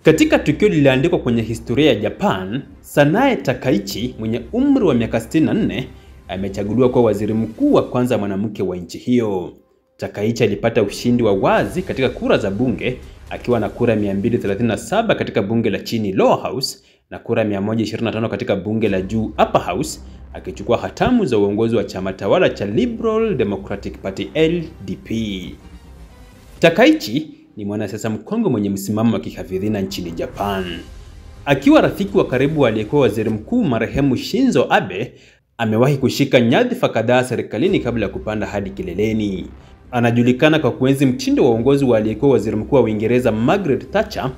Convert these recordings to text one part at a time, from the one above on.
Katika tukio lililoandikwa kwenye historia ya Japan, Sanae Takaichi mwenye umri wa miaka 64 amechaguliwa kuwa waziri mkuu wa kwanza mwanamke wa nchi hiyo. Takaichi alipata ushindi wa wazi katika kura za bunge akiwa na kura 237 katika bunge la chini lower house na kura 125 katika bunge la juu upper house, akichukua hatamu za uongozi wa chama tawala cha Liberal Democratic Party LDP. Takaichi ni mwanasiasa mkongwe mwenye msimamo wa kihafidhina nchini Japan. Akiwa rafiki wa karibu aliyekuwa waziri mkuu marehemu Shinzo Abe, amewahi kushika nyadhifa kadhaa serikalini kabla ya kupanda hadi kileleni. Anajulikana kwa kuenzi mtindo wa uongozi wa aliyekuwa waziri mkuu wa Uingereza Margaret Thatcher,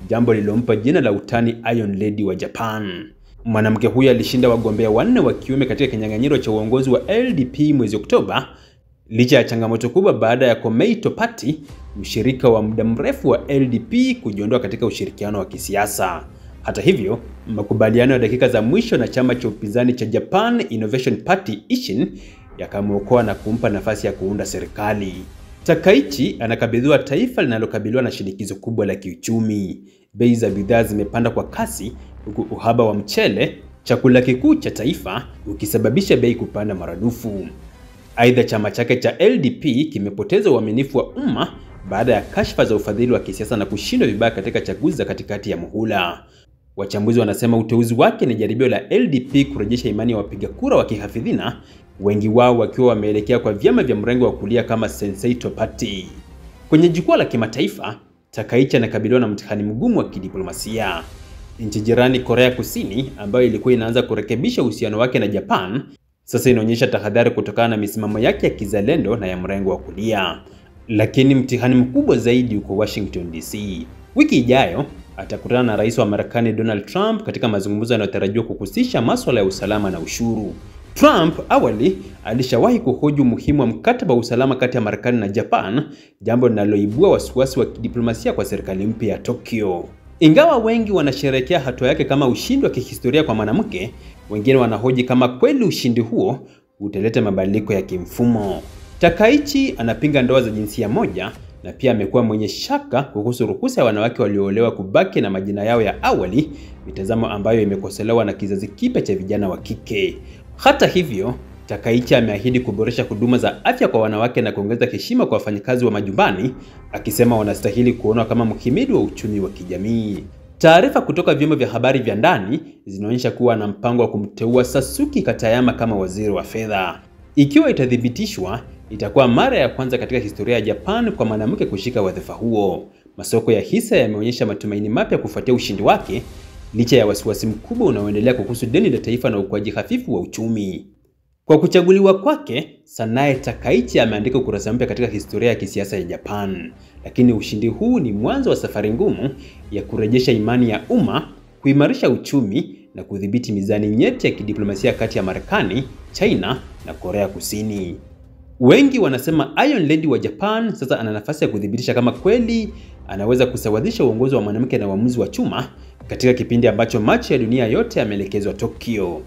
jambo lililompa jina la utani Iron Lady wa Japan. Mwanamke huyo alishinda wagombea 4 wa kiume katika kinyang'anyiro cha uongozi wa LDP mwezi Oktoba, licha ya changamoto kubwa baada ya Komeito Party, mshirika wa muda mrefu wa LDP, kujiondoa katika ushirikiano wa kisiasa. Hata hivyo, makubaliano ya dakika za mwisho na chama cha upinzani cha Japan Innovation Party Ishin yakamwokoa na kumpa nafasi ya kuunda serikali. Takaichi anakabidhiwa taifa linalokabiliwa na shinikizo kubwa la kiuchumi. Bei za bidhaa zimepanda kwa kasi, huku uhaba wa mchele, chakula kikuu cha taifa, ukisababisha bei kupanda maradufu. Aidha, chama chake cha LDP kimepoteza uaminifu wa umma baada ya kashfa za ufadhili wa kisiasa na kushindwa vibaya katika chaguzi za katikati ya muhula. Wachambuzi wanasema uteuzi wake ni jaribio la LDP kurejesha imani ya wapiga kura wa kihafidhina, wengi wao wakiwa wameelekea kwa vyama vya mrengo wa kulia kama Senseito Party. Kwenye jukwaa la kimataifa, Takaichi anakabiliwa na mtihani mgumu wa kidiplomasia. Nchi jirani Korea Kusini, ambayo ilikuwa inaanza kurekebisha uhusiano wake na Japan, sasa inaonyesha tahadhari kutokana na misimamo yake ya kizalendo na ya mrengo wa kulia. Lakini mtihani mkubwa zaidi uko Washington DC. Wiki ijayo atakutana na rais wa Marekani Donald Trump katika mazungumzo yanayotarajiwa kuhusisha masuala ya usalama na ushuru. Trump awali alishawahi kuhoji umuhimu wa mkataba wa usalama kati ya Marekani na Japan, jambo linaloibua wasiwasi wa kidiplomasia kwa serikali mpya ya Tokyo. Ingawa wengi wanasherehekea hatua yake kama ushindi wa kihistoria kwa mwanamke, wengine wanahoji kama kweli ushindi huo utaleta mabadiliko ya kimfumo. Takaichi anapinga ndoa za jinsia moja na pia amekuwa mwenye shaka kuhusu ruhusa ya wanawake walioolewa kubaki na majina yao ya awali, mitazamo ambayo imekosolewa na kizazi kipya cha vijana wa kike. Hata hivyo, Takaichi ameahidi kuboresha huduma za afya kwa wanawake na kuongeza heshima kwa wafanyakazi wa majumbani, akisema wanastahili kuonwa kama mhimili wa uchumi wa kijamii. Taarifa kutoka vyombo vya habari vya ndani zinaonyesha kuwa ana mpango wa kumteua Sasuke Katayama kama waziri wa fedha. Ikiwa itathibitishwa, itakuwa mara ya kwanza katika historia ya Japan kwa mwanamke kushika wadhifa huo. Masoko ya hisa yameonyesha matumaini mapya kufuatia ushindi wake, licha ya wasiwasi mkubwa unaoendelea kuhusu deni la taifa na ukuaji hafifu wa uchumi. Kwa kuchaguliwa kwake, Sanae Takaichi ameandika ukurasa mpya katika historia ya kisiasa ya Japan. Lakini ushindi huu ni mwanzo wa safari ngumu ya kurejesha imani ya umma, kuimarisha uchumi na kudhibiti mizani nyeti ya kidiplomasia kati ya Marekani, China na Korea Kusini. Wengi wanasema Iron Lady wa Japan sasa ana nafasi ya kudhibitisha kama kweli anaweza kusawazisha uongozi wa mwanamke na uamuzi wa chuma katika kipindi ambacho macho ya dunia yote yameelekezwa Tokyo.